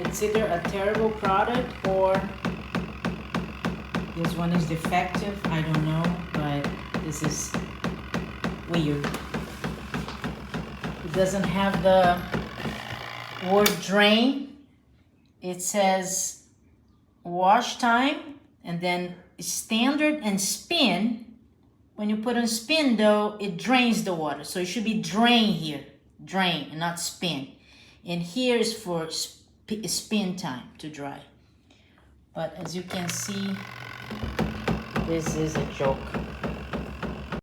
It's either a terrible product or this one is defective. I don't know, but this is weird. It doesn't have the word drain. It says wash time and then standard and spin. When you put on spin though, it drains the water. So it should be drain here, drain and not spin. And here is for spin time to dry. But as you can see, this is a joke.